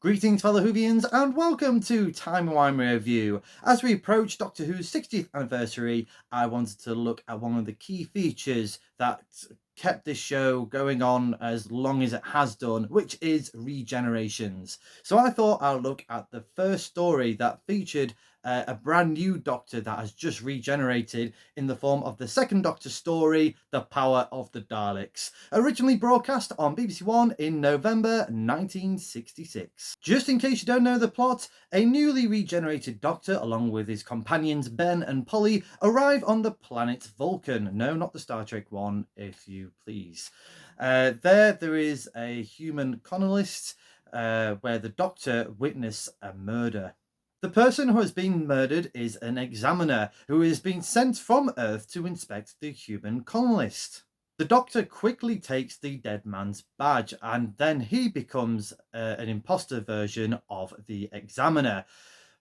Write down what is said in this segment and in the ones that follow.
Greetings, fellow Whovians, and welcome to Timey Wimey Review. As we approach Doctor Who's 60th anniversary, I wanted to look at one of the key features that kept this show going on as long as it has done, which is regenerations. So I thought I'll look at the first story that featured a brand new Doctor that has just regenerated in the form of the second Doctor story, The Power of the Daleks, originally broadcast on BBC One in November 1966. Just in case you don't know the plot, a newly regenerated Doctor, along with his companions Ben and Polly, arrive on the planet Vulcan. No, not the Star Trek one, if you please. There is a human colonist where the Doctor witness a murder. The person who has been murdered is an examiner who has been sent from Earth to inspect the human colonist. The Doctor quickly takes the dead man's badge, and then he becomes an imposter version of the examiner,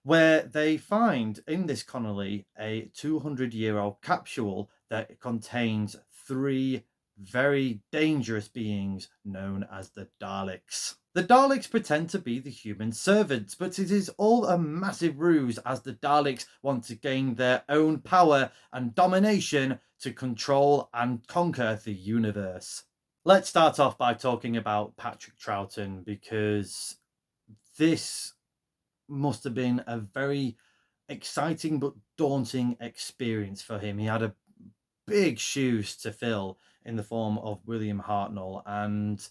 where they find in this colony a 200-year-old capsule that contains three very dangerous beings known as the Daleks. The Daleks pretend to be the human servants, but it is all a massive ruse, as the Daleks want to gain their own power and domination to control and conquer the universe. Let's start off by talking about Patrick Troughton, because this must have been a very exciting but daunting experience for him. He had a big shoes to fill in the form of William Hartnell, and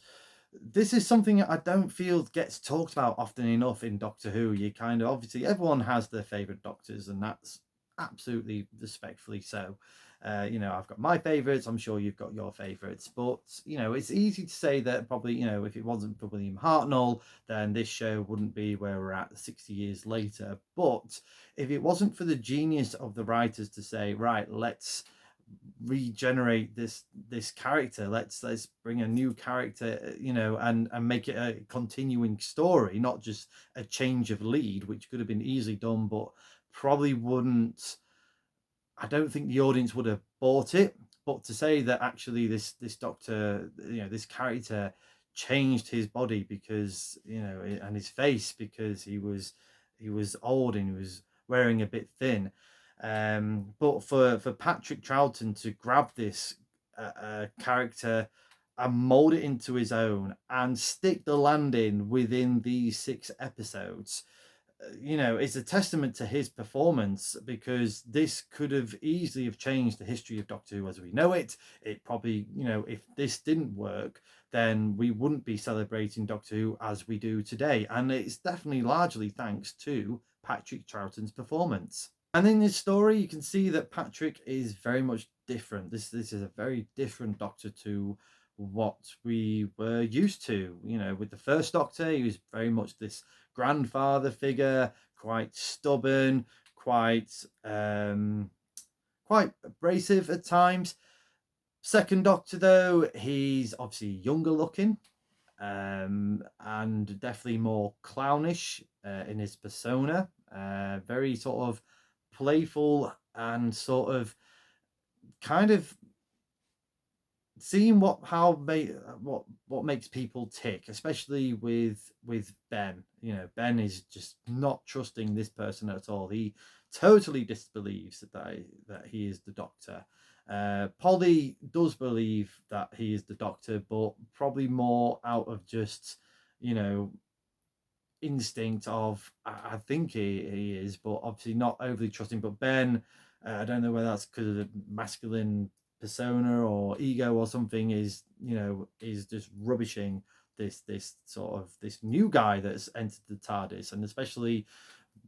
this is something I don't feel gets talked about often enough in Doctor Who. You kind of, obviously everyone has their favorite doctors, and that's absolutely respectfully so. I've got my favorites, I'm sure you've got your favorites, but it's easy to say that probably, if it wasn't for William Hartnell, then this show wouldn't be where we're at 60 years later. But if it wasn't for the genius of the writers to say, right, let's regenerate this character, let's bring a new character, and make it a continuing story, not just a change of lead, which could have been easily done, but probably wouldn't, I don't think the audience would have bought it. But to say that actually this Doctor, this character changed his body because, and his face, because he was old and he was wearing a bit thin. But for Patrick Troughton to grab this character and mold it into his own and stick the landing within these 6 episodes, it's a testament to his performance, because this could have easily have changed the history of Doctor Who as we know it. It probably, if this didn't work, then we wouldn't be celebrating Doctor Who as we do today. And it's definitely largely thanks to Patrick Troughton's performance. And in this story, you can see that Patrick is very much different. This is a very different Doctor to what we were used to. With the first Doctor, he was very much this grandfather figure, quite stubborn, quite abrasive at times. Second Doctor, though, he's obviously younger looking, and definitely more clownish in his persona. Very sort of playful and sort of kind of seeing what makes people tick, especially with Ben. Ben is just not trusting this person at all. He totally disbelieves that he is the Doctor. Polly does believe that he is the Doctor, but probably more out of just instinct of, I think he is, but obviously not overly trusting. But Ben, I don't know whether that's because of the masculine persona or ego or something, is just rubbishing this new guy that's entered the TARDIS, and especially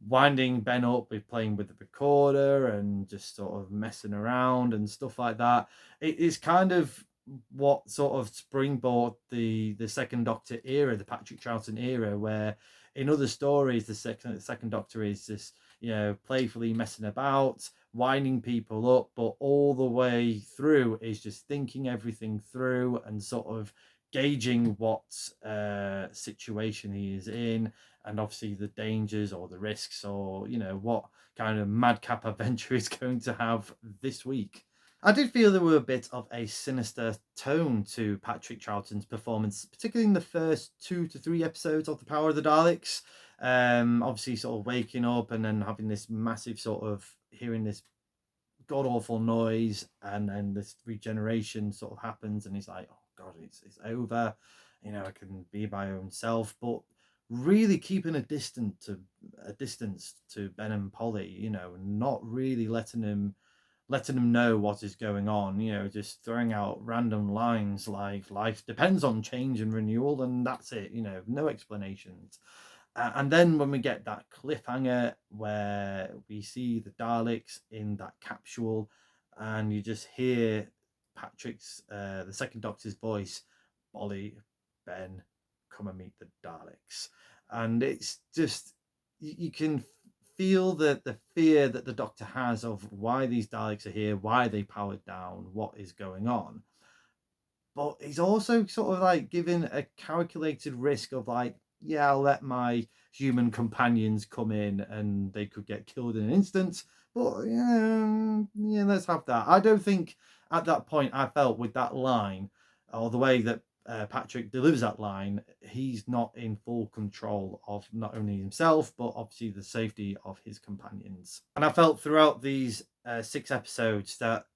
winding Ben up with playing with the recorder and just sort of messing around and stuff like that. It is kind of what sort of springboard the second Doctor era, the Patrick Troughton era, where in other stories the second Doctor is just playfully messing about, winding people up, but all the way through is just thinking everything through and sort of gauging what situation he is in, and obviously the dangers or the risks, or what kind of madcap adventure he's going to have this week. I did feel there were a bit of a sinister tone to Patrick Troughton's performance, particularly in the first 2 to 3 episodes of The Power of the Daleks. Obviously, sort of waking up and then having this massive sort of hearing this god awful noise, and then this regeneration sort of happens, and he's like, "Oh God, it's over. I can be my own self." But really keeping a distance to Ben and Polly. Not really letting them know what is going on, just throwing out random lines like life depends on change and renewal, and that's it, no explanations. And then when we get that cliffhanger where we see the Daleks in that capsule, and you just hear the second Doctor's voice, Bolly, Ben, come and meet the Daleks. And it's just, you can feel the fear that the Doctor has of why these Daleks are here, why they powered down, what is going on. But he's also sort of like giving a calculated risk of like, yeah, I'll let my human companions come in and they could get killed in an instant. But yeah, let's have that. I don't think at that point I felt with that line, or the way that Patrick delivers that line, he's not in full control of not only himself, but obviously the safety of his companions. And I felt throughout these 6 episodes that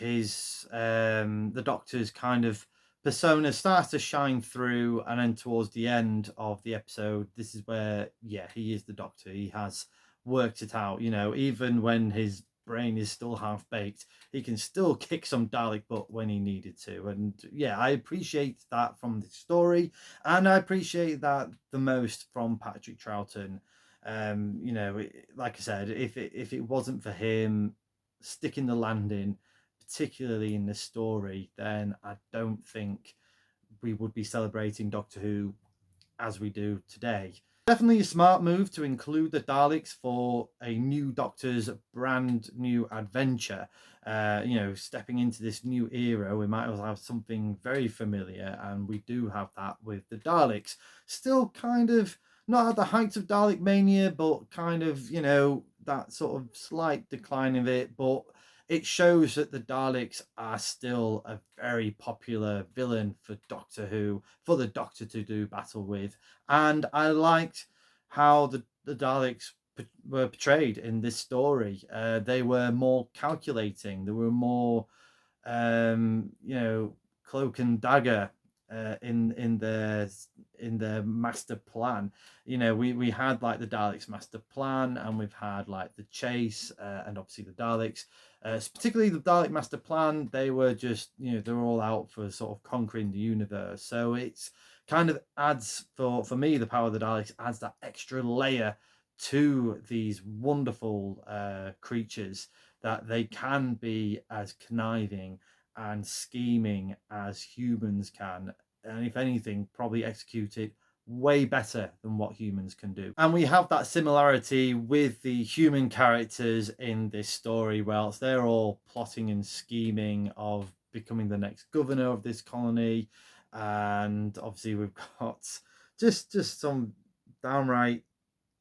the Doctor's kind of persona starts to shine through, and then towards the end of the episode, this is where, yeah, he is the Doctor. He has worked it out, even when his brain is still half baked, he can still kick some Dalek butt when he needed to. And yeah, I appreciate that from the story, and I appreciate that the most from Patrick Troughton. Like I said, if it wasn't for him sticking the landing, particularly in this story, then I don't think we would be celebrating Doctor Who as we do today. Definitely a smart move to include the Daleks for a new Doctor's brand new adventure. Stepping into this new era, we might as well have something very familiar, and we do have that with the Daleks. Still kind of not at the height of Dalek mania, but kind of, that sort of slight decline of it. But it shows that the Daleks are still a very popular villain for Doctor Who, for the Doctor to do battle with. And I liked how the Daleks were portrayed in this story. They were more calculating. They were more, cloak and dagger in their master plan. We had like the Daleks master plan, and we've had like the chase, and obviously the Daleks. Particularly the Dalek master plan, they were just, they were all out for sort of conquering the universe. So it's kind of adds, for me, the Power of the Daleks adds that extra layer to these wonderful creatures, that they can be as conniving and scheming as humans can, and if anything, probably execute it way better than what humans can do. And we have that similarity with the human characters in this story, whilst they're all plotting and scheming of becoming the next governor of this colony. And obviously we've got just some downright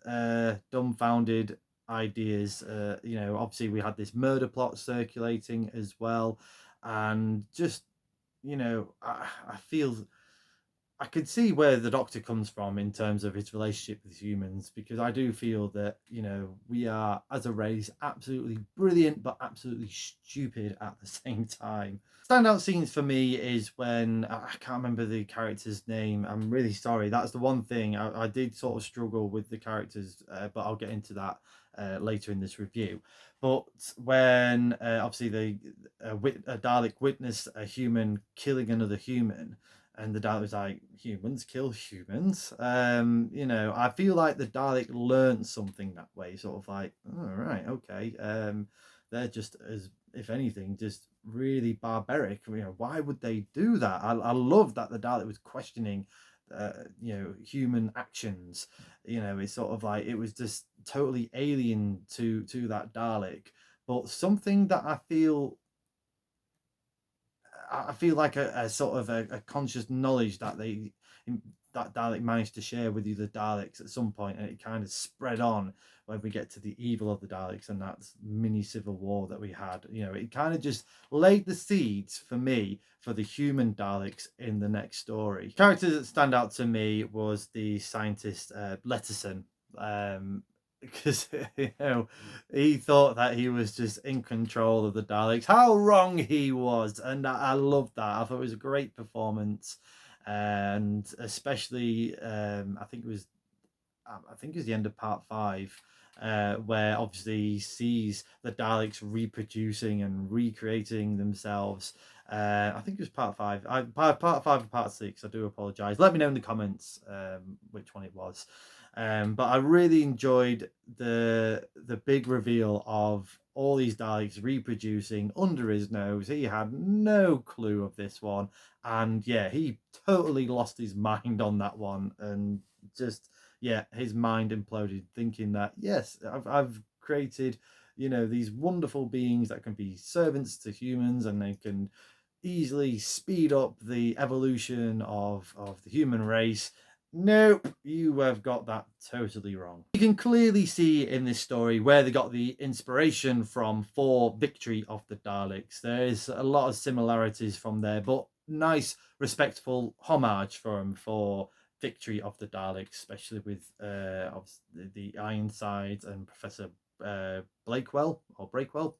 dumbfounded ideas. Obviously we had this murder plot circulating as well, and just, I feel I could see where the Doctor comes from in terms of his relationship with humans, because I do feel that, we are, as a race, absolutely brilliant, but absolutely stupid at the same time. Standout scenes for me is when, I can't remember the character's name. I'm really sorry. That's the one thing I did sort of struggle with the characters, but I'll get into that later in this review. But when obviously a Dalek witnessed a human killing another human, and the Dalek was like, humans kill humans. I feel like the Dalek learned something that way, sort of like, oh, right, okay. They're just, as if anything, just really barbaric. Why would they do that? I love that the Dalek was questioning human actions. It's sort of like, it was just totally alien to that Dalek. But something that I feel like a sort of a conscious knowledge that that Dalek managed to share with you the Daleks at some point, and it kind of spread on when we get to the evil of the Daleks and that mini civil war that we had. It kind of just laid the seeds for me for the human Daleks in the next story. Characters that stand out to me was the scientist Letterson. Because he thought that he was just in control of the Daleks. How wrong he was, and I loved that. I thought it was a great performance, and especially I think it was the end of part 5, where obviously he sees the Daleks reproducing and recreating themselves. I think it was part 5. Part 5 or part 6. I do apologise. Let me know in the comments which one it was. But I really enjoyed the big reveal of all these Daleks reproducing under his nose. He had no clue of this one, and yeah, he totally lost his mind on that one, and just his mind imploded, thinking that yes, I've created these wonderful beings that can be servants to humans, and they can easily speed up the evolution of the human race. Nope, you have got that totally wrong. You can clearly see in this story where they got the inspiration from for Victory of the Daleks. There's a lot of similarities from there, but nice, respectful homage for Victory of the Daleks, especially with the Ironsides and Professor Blakewell or Blakewell.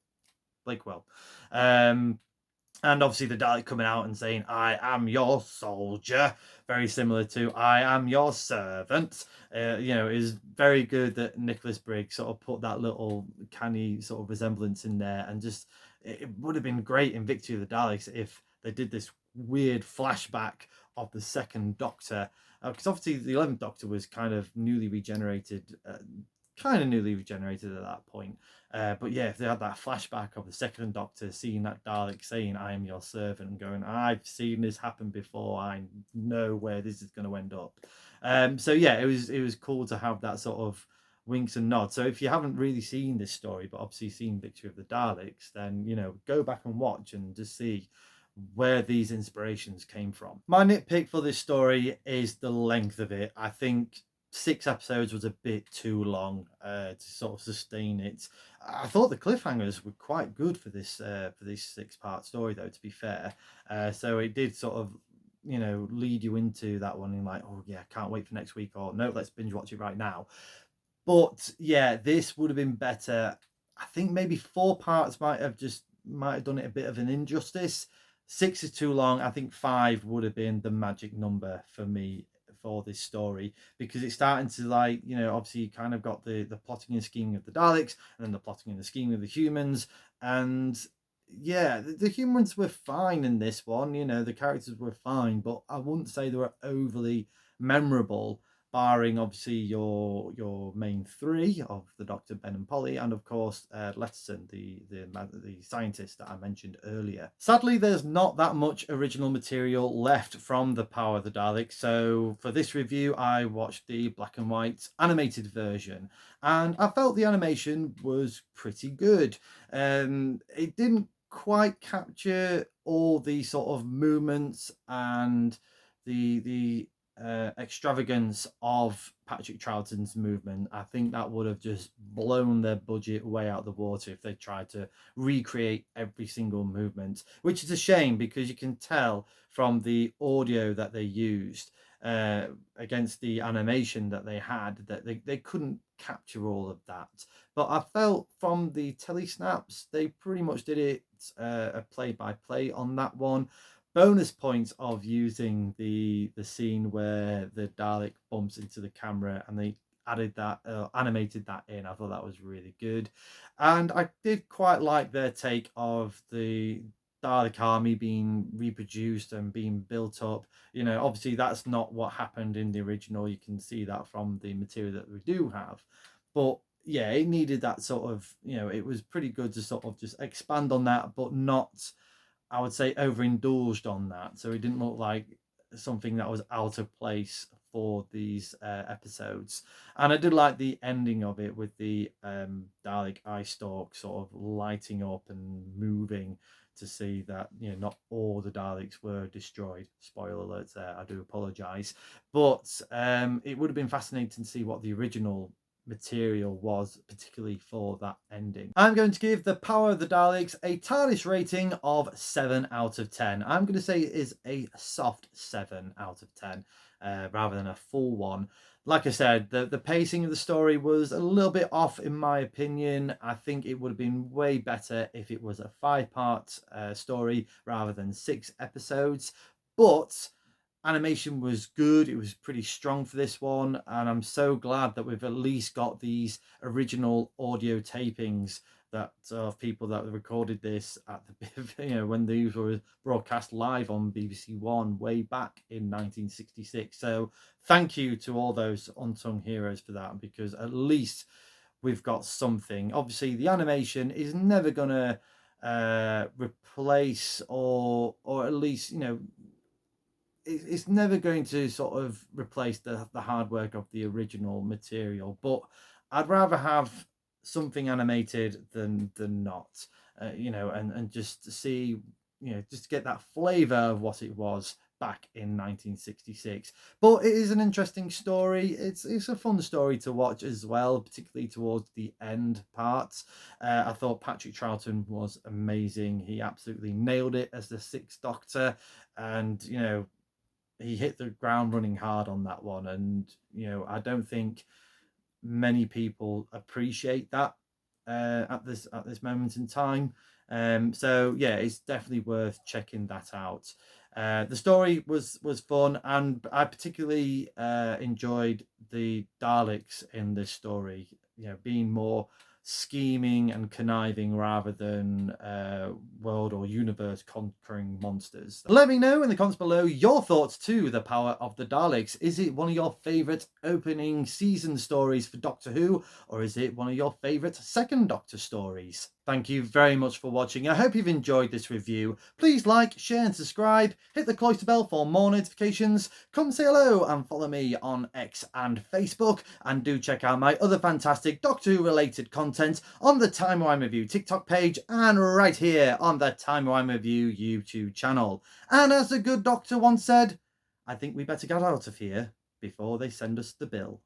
And obviously the Dalek coming out and saying, "I am your soldier," very similar to "I am your servant." Is very good that Nicholas Briggs sort of put that little canny sort of resemblance in there, and just it would have been great in Victory of the Daleks if they did this weird flashback of the second Doctor, because obviously the 11th Doctor was kind of newly regenerated at that point. But yeah, if they had that flashback of the second Doctor seeing that Dalek saying, "I am your servant," and going, "I've seen this happen before. I know where this is going to end up." So yeah, it was cool to have that sort of winks and nods. So if you haven't really seen this story, but obviously seen Victory of the Daleks, then go back and watch and just see where these inspirations came from. My nitpick for this story is the length of it. I think 6 episodes was a bit too long to sort of sustain it. I thought the cliffhangers were quite good for this 6-part story, though, to be fair. So it did sort of lead you into that one and like, oh yeah, can't wait for next week, or no, let's binge watch it right now. But yeah, this would have been better. I think maybe 4 parts might have done it a bit of an injustice. 6 is too long. I think 5 would have been the magic number for me for this story, because it's starting to obviously you kind of got the plotting and scheming of the Daleks, and then the plotting and the scheming of the humans. And yeah, the humans were fine in this one. The characters were fine, but I wouldn't say they were overly memorable, barring obviously your main 3 of the Doctor, Ben and Polly, and of course Letterson, the scientist that I mentioned earlier. Sadly, there's not that much original material left from The Power of the Daleks, so for this review I watched the black and white animated version, and I felt the animation was pretty good. It didn't quite capture all the sort of movements and the extravagance of Patrick Troughton's movement. I think that would have just blown their budget way out the water if they tried to recreate every single movement, which is a shame, because you can tell from the audio that they used against the animation that they had that they couldn't capture all of that. But I felt from the telesnaps they pretty much did it a play by play on that one. Bonus points of using the scene where the Dalek bumps into the camera, and they added that animated that in. I thought that was really good, and I did quite like their take of the Dalek army being reproduced and being built up. Obviously that's not what happened in the original. You can see that from the material that we do have, but yeah, it needed that sort of, it was pretty good to sort of just expand on that, but not, I would say, overindulged on that. So it didn't look like something that was out of place for these episodes. And I did like the ending of it with the Dalek eye stalk sort of lighting up and moving to see that, you know, not all the Daleks were destroyed. Spoiler alert there, I do apologise. But it would have been fascinating to see what the original material was, particularly for that ending. I'm going to give The Power of the Daleks a TARDIS rating of 7 out of 10. I'm going to say it is a soft 7 out of 10 rather than a full one. Like I said, the pacing of the story was a little bit off in my opinion. I think it would have been way better if it was a 5-part story rather than 6 episodes. But animation was good. It was pretty strong for this one, and I'm so glad that we've at least got these original audio tapings that of people that recorded this at the you know, when these were broadcast live on BBC One way back in 1966. So thank you to all those unsung heroes for that, because at least we've got something. Obviously the animation is never gonna replace or at least, you know, it's never going to sort of replace the hard work of the original material, but I'd rather have something animated than not, you know, and just to see, you know, just to get that flavor of what it was back in 1966. But it is an interesting story. It's a fun story to watch as well, particularly towards the end parts. I thought Patrick Troughton was amazing. He absolutely nailed it as the Sixth Doctor, and you know, he hit the ground running hard on that one. And you know, I don't think many people appreciate that at this moment in time. So yeah, it's definitely worth checking that out. The story was fun, and I particularly enjoyed the Daleks in this story, you know, being more scheming and conniving rather than world or universe conquering monsters. Let me know in the comments below your thoughts to The Power of the Daleks. Is it one of your favourite opening season stories for Doctor Who, or is it one of your favourite second Doctor stories? Thank you very much for watching. I hope you've enjoyed this review. Please like, share and subscribe. Hit the cloister bell for more notifications. Come say hello and follow me on X and Facebook. And do check out my other fantastic Doctor Who related content on the Timey Wimey Review TikTok page and right here on the Timey Wimey Review YouTube channel. And as the good doctor once said, I think we better get out of here before they send us the bill.